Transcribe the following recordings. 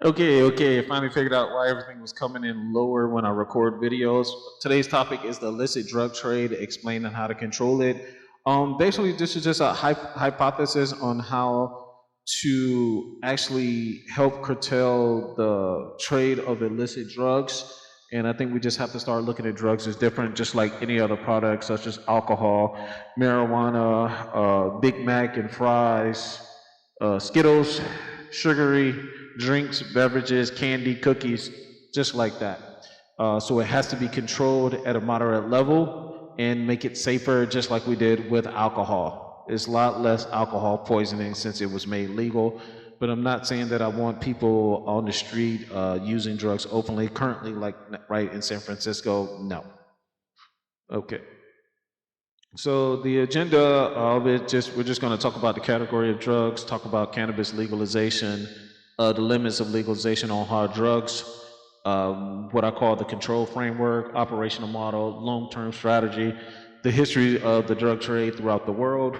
Okay. Finally figured out why everything was coming in lower when I record videos. Today's topic is the illicit drug trade, explaining how to control it. Basically, this is just a hypothesis on how to actually help curtail the trade of illicit drugs. And I think we just have to start looking at drugs as different, just like any other products, such as alcohol, marijuana, Big Mac and fries, Skittles, sugary drinks, beverages, candy, cookies, just like that. So it has to be controlled at a moderate level and make it safer, just like we did with alcohol. It's a lot less alcohol poisoning since it was made legal. But I'm not saying that I want people on the street using drugs openly. Currently, like right in San Francisco, no. Okay. So the agenda of it, we're just going to talk about the category of drugs, talk about cannabis legalization, the limits of legalization on hard drugs, what I call the control framework, operational model, long-term strategy, the history of the drug trade throughout the world,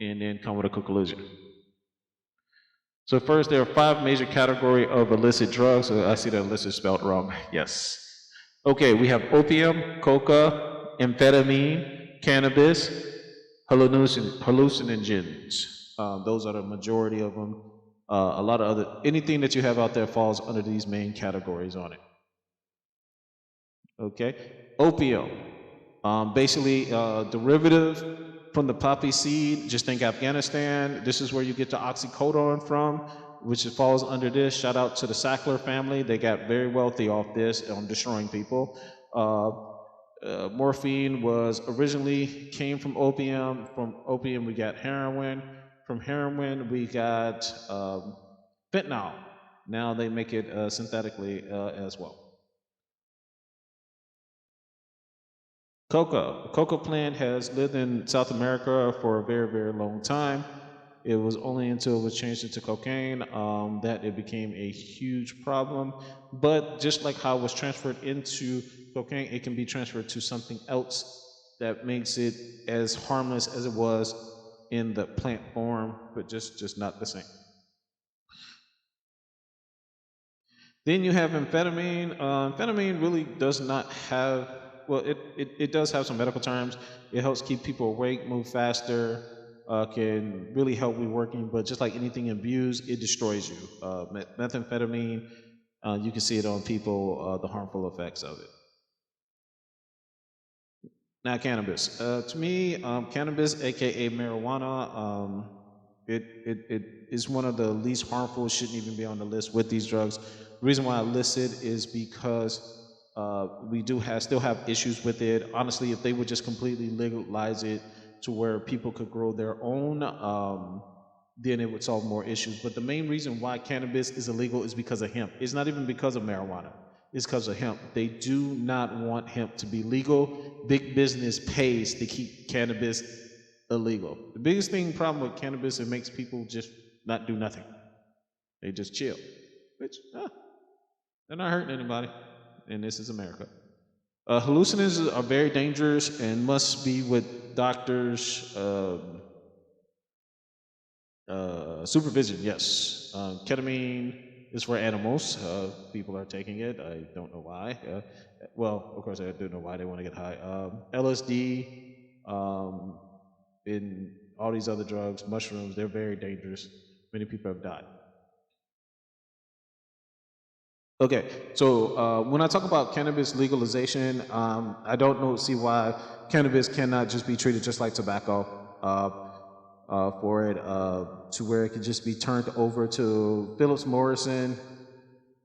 and then come with a conclusion. So first, there are 5 major categories of illicit drugs. I see that illicit spelled wrong. Yes. Okay, we have opium, coca, amphetamine, cannabis, hallucinogens. Those are the majority of them. A lot of anything that you have out there falls under these main categories on it. Okay, opium, basically derivative from the poppy seed. Just think Afghanistan. This is where you get the oxycodone from, which falls under this. Shout out to the Sackler family. They got very wealthy off this on destroying people. Morphine was originally came from opium. From opium, we got heroin. From heroin, we got fentanyl. Now they make it synthetically as well. Coca. The coca plant has lived in South America for a very, very long time. It was only until it was changed into cocaine that it became a huge problem. But just like how it was transferred into cocaine, it can be transferred to something else that makes it as harmless as it was in the plant form, but just not the same. Then you have amphetamine. Amphetamine really does not have, well, it does have some medical terms. It helps keep people awake, move faster, can really help with working, but just like anything abused, it destroys you. Methamphetamine, you can see it on people, the harmful effects of it. Now, cannabis. To me, cannabis, aka marijuana, it is one of the least harmful. Shouldn't even be on the list with these drugs. The reason why I list it is because we do still have issues with it. Honestly, if they would just completely legalize it to where people could grow their own, then it would solve more issues. But the main reason why cannabis is illegal is because of hemp. It's not even because of marijuana. It's because of hemp. They do not want hemp to be legal. Big business pays to keep cannabis illegal. The biggest problem with cannabis, it makes people just not do nothing. They just chill, which they're not hurting anybody. And this is America. Hallucinogens are very dangerous and must be with doctors' supervision. Yes, ketamine is for animals. People are taking it. I don't know why. Well, of course, I do know why they want to get high. LSD, and all these other drugs, mushrooms, they're very dangerous. Many people have died. Okay, so when I talk about cannabis legalization, I don't see why cannabis cannot just be treated just like tobacco for it to where it could just be turned over to Philip Morrison.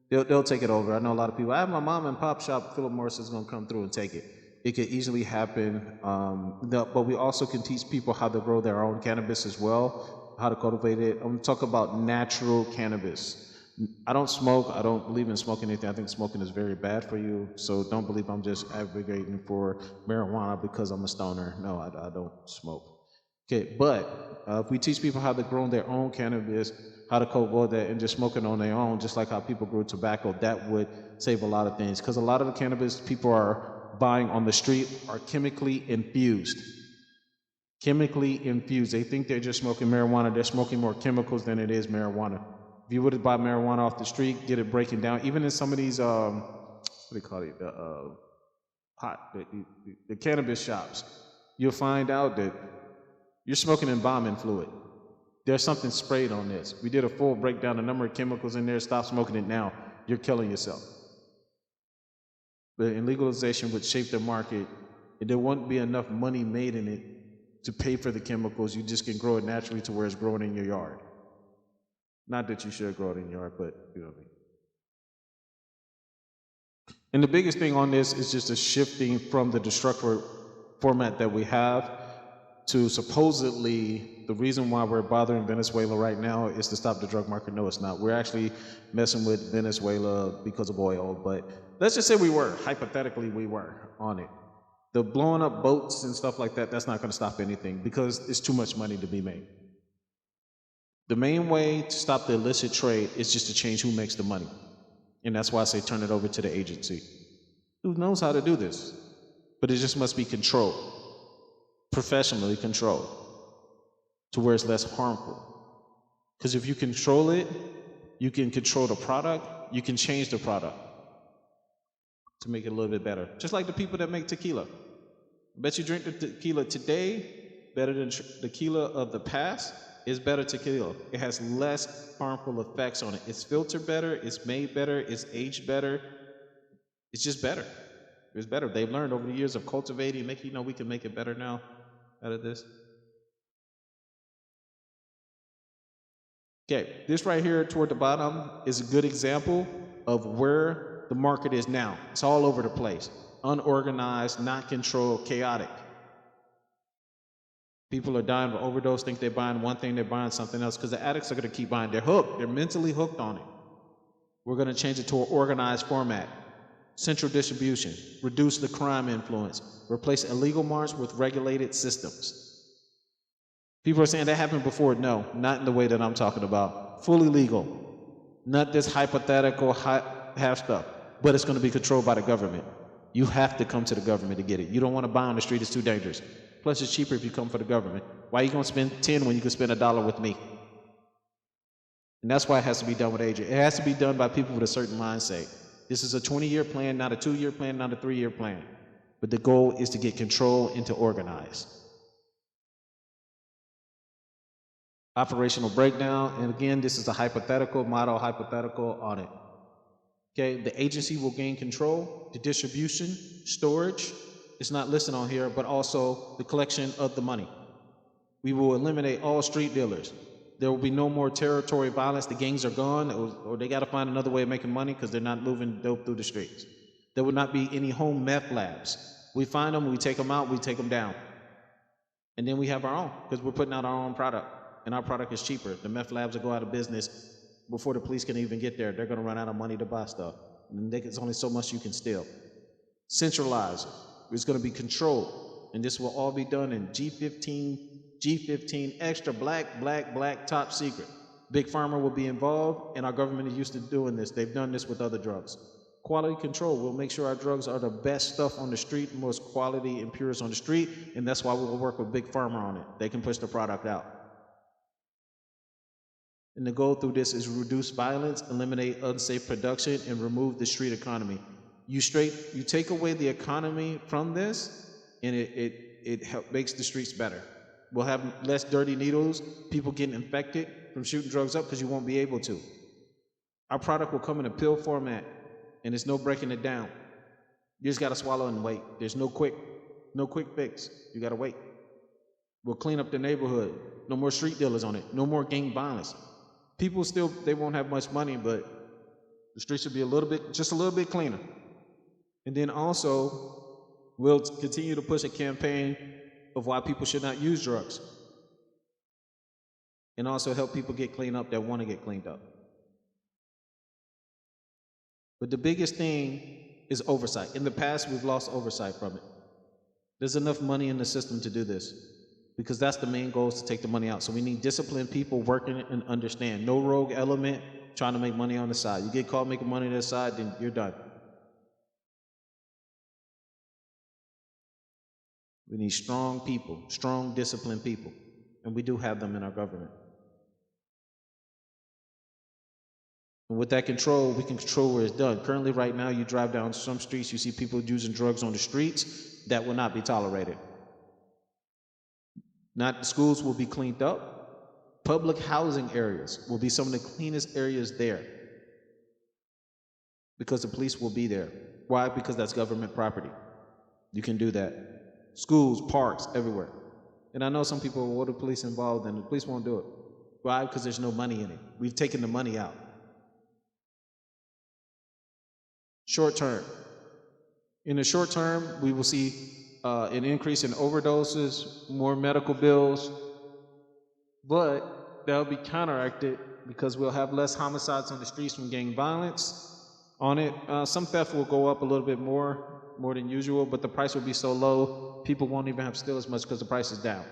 They'll take it over. I know a lot of people. I have my mom and pop shop. Philip Morrison's gonna come through and take it. It could easily happen. But we also can teach people how to grow their own cannabis as well, how to cultivate it. I'm gonna talk about natural cannabis. I don't smoke. I don't believe in smoking anything. I think smoking is very bad for you. So don't believe I'm just advocating for marijuana because I'm a stoner. No, I don't smoke. Okay, but if we teach people how to grow their own cannabis, how to cultivate that, and just smoke it on their own, just like how people grow tobacco, that would save a lot of things. Because a lot of the cannabis people are buying on the street are chemically infused. Chemically infused. They think they're just smoking marijuana. They're smoking more chemicals than it is marijuana. If you were to buy marijuana off the street, get it breaking down, even in some of these, what do you call it, the cannabis shops, you'll find out that you're smoking embalming fluid. There's something sprayed on this. We did a full breakdown, the number of chemicals in there. Stop smoking it now. You're killing yourself. But in legalization would shape the market, and there won't be enough money made in it to pay for the chemicals. You just can grow it naturally to where it's growing in your yard. Not that you should grow it in your yard, but you know what I mean. And the biggest thing on this is just a shifting from the destructive format that we have to supposedly the reason why we're bothering Venezuela right now is to stop the drug market. No, it's not. We're actually messing with Venezuela because of oil, but let's just say we were, hypothetically we were on it. The blowing up boats and stuff like that, that's not going to stop anything because it's too much money to be made. The main way to stop the illicit trade is just to change who makes the money. And that's why I say turn it over to the agency. Who knows how to do this? But it just must be controlled, professionally controlled, to where it's less harmful. Because if you control it, you can control the product, you can change the product to make it a little bit better. Just like the people that make tequila. I bet you drink the tequila today better than tequila of the past is better tequila. It has less harmful effects on it. It's filtered better, it's made better, it's aged better. It's just better. It's better. They've learned over the years of cultivating, making, we can make it better now out of this. Okay, this right here toward the bottom is a good example of where the market is now. It's all over the place. Unorganized, not controlled, chaotic. People are dying of overdose, think they're buying one thing, they're buying something else, because the addicts are going to keep buying. They're hooked. They're mentally hooked on it. We're going to change it to an organized format. Central distribution. Reduce the crime influence. Replace illegal marts with regulated systems. People are saying that happened before. No, not in the way that I'm talking about. Fully legal. Not this hypothetical half stuff. But it's going to be controlled by the government. You have to come to the government to get it. You don't want to buy on the street. It's too dangerous. Plus, it's cheaper if you come for the government. Why are you going to spend 10 when you can spend $1 with me? And that's why it has to be done with agents. It has to be done by people with a certain mindset. This is a 20-year plan, not a 2-year plan, not a 3-year plan. But the goal is to get control and to organize. Operational breakdown. And again, this is a hypothetical, model hypothetical on it. Okay, the agency will gain control, the distribution, storage. It's not listed on here, but also the collection of the money. We will eliminate all street dealers. There will be no more territory violence. The gangs are gone, or they got to find another way of making money because they're not moving dope through the streets. There will not be any home meth labs. We find them, we take them out, we take them down. And then we have our own, because we're putting out our own product, and our product is cheaper. The meth labs will go out of business before the police can even get there. They're going to run out of money to buy stuff. And there's only so much you can steal. Centralize it. It's going to be controlled, and this will all be done in G15 extra black, top secret. Big Pharma will be involved, and our government is used to doing this. They've done this with other drugs. Quality control. We'll make sure our drugs are the best stuff on the street, most quality and purest on the street, and that's why we'll work with Big Pharma on it. They can push the product out. And the goal through this is reduce violence, eliminate unsafe production, and remove the street economy. You take away the economy from this, and it makes the streets better. We'll have less dirty needles, people getting infected from shooting drugs up because you won't be able to. Our product will come in a pill format, and there's no breaking it down. You just got to swallow and wait. There's no quick fix. You got to wait. We'll clean up the neighborhood. No more street dealers on it. No more gang violence. People they won't have much money, but the streets will be just a little bit cleaner. And then also, we'll continue to push a campaign of why people should not use drugs. And also help people get cleaned up that want to get cleaned up. But the biggest thing is oversight. In the past, we've lost oversight from it. There's enough money in the system to do this, because that's the main goal, is to take the money out. So we need disciplined people working and understand. No rogue element trying to make money on the side. You get caught making money on the side, then you're done. We need strong people, strong, disciplined people. And we do have them in our government. And with that control, we can control where it's done. Currently, right now, you drive down some streets, you see people using drugs on the streets. That will not be tolerated. Not schools will be cleaned up. Public housing areas will be some of the cleanest areas there because the police will be there. Why? Because that's government property. You can do that. Schools, parks, everywhere. And I know some people, well, what are the police involved in? The police won't do it. Why? Because there's no money in it. We've taken the money out. Short term. In the short term, we will see an increase in overdoses, more medical bills, but that'll be counteracted because we'll have less homicides on the streets from gang violence on it. Some theft will go up a little bit more than usual, but the price will be so low, people won't even have to steal as much because the price is down.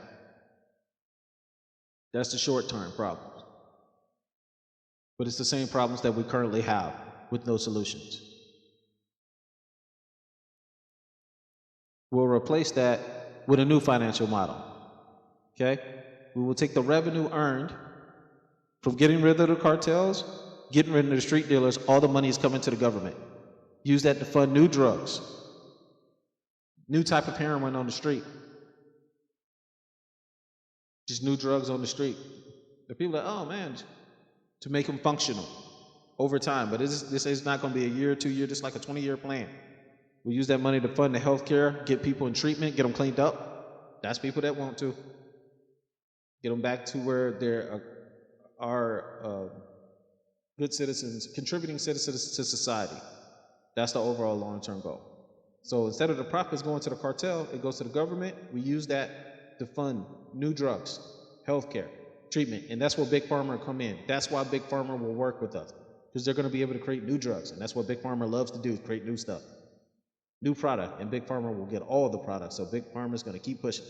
That's the short-term problem. But it's the same problems that we currently have with no solutions. We'll replace that with a new financial model. Okay? We will take the revenue earned from getting rid of the cartels, getting rid of the street dealers, all the money is coming to the government. Use that to fund new drugs, new type of heroin on the street. Just new drugs on the street. The people are like, oh man, to make them functional over time. But this is not going to be a year, 2 year, just like a 20-year plan. We use that money to fund the health care, get people in treatment, get them cleaned up. That's people that want to. Get them back to where they are good citizens, contributing citizens to society. That's the overall long-term goal. So instead of the profits going to the cartel, it goes to the government. We use that to fund new drugs, health care, treatment. And that's where Big Pharma will come in. That's why Big Pharma will work with us. Because they're going to be able to create new drugs. And that's what Big Pharma loves to do, create new stuff. New product, and Big Pharma will get all the products. So Big Pharma is going to keep pushing.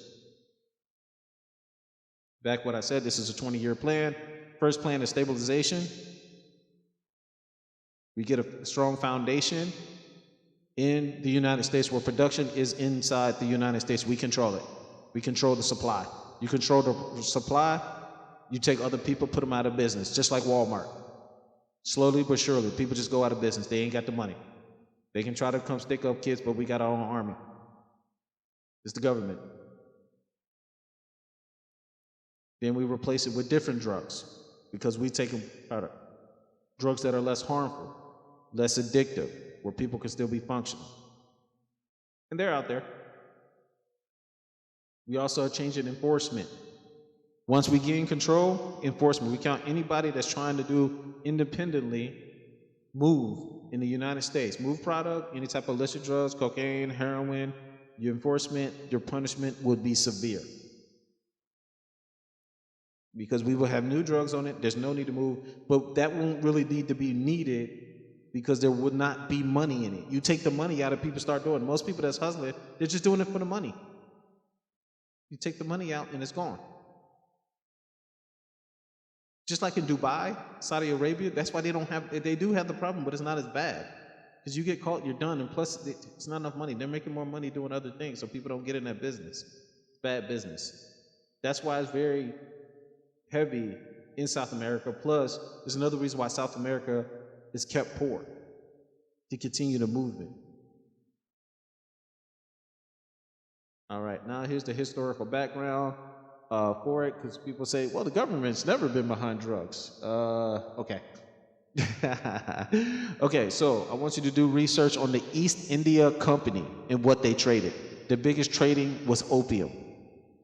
Back what I said, this is a 20-year plan. First plan is stabilization. We get a strong foundation in the United States where production is inside the United States. We control it. We control the supply. You control the supply, you take other people, put them out of business, just like Walmart. Slowly but surely, people just go out of business. They ain't got the money. They can try to come stick up kids, but we got our own army. It's the government. Then we replace it with different drugs because we take drugs that are less harmful, less addictive, where people can still be functional. And they're out there. We also are changing enforcement. Once we gain control, enforcement. We count anybody that's trying to do independently move in the United States. Move product, any type of illicit drugs, cocaine, heroin, your enforcement, your punishment would be severe. Because we will have new drugs on it, there's no need to move, but that won't really need to be needed because there would not be money in it. You take the money out and people start doing it. Most people that's hustling, they're just doing it for the money. You take the money out and it's gone. Just like in Dubai, Saudi Arabia, that's why they do have the problem, but it's not as bad. Because you get caught, you're done, and plus it's not enough money. They're making more money doing other things, so people don't get in that business. It's bad business. That's why it's very heavy in South America. Plus, there's another reason why South America is kept poor, to continue the movement. All right, now here's the historical background for it, because people say, well, the government's never been behind drugs. Okay. Okay, so I want you to do research on the East India Company and what they traded. The biggest trading was opium.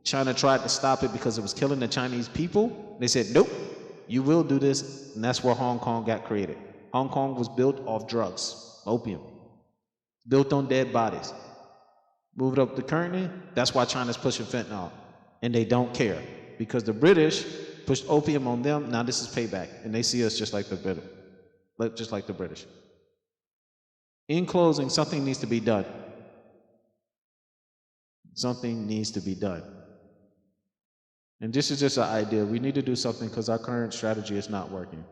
China tried to stop it because it was killing the Chinese people. They said, nope, you will do this, and that's where Hong Kong got created. Hong Kong was built off drugs, opium, built on dead bodies. Moved up the currently, that's why China's pushing fentanyl. And they don't care because the British pushed opium on them. Now this is payback, and they see us just like the British. In closing, something needs to be done. Something needs to be done. And this is just an idea. We need to do something because our current strategy is not working.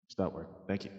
It's not working. Thank you.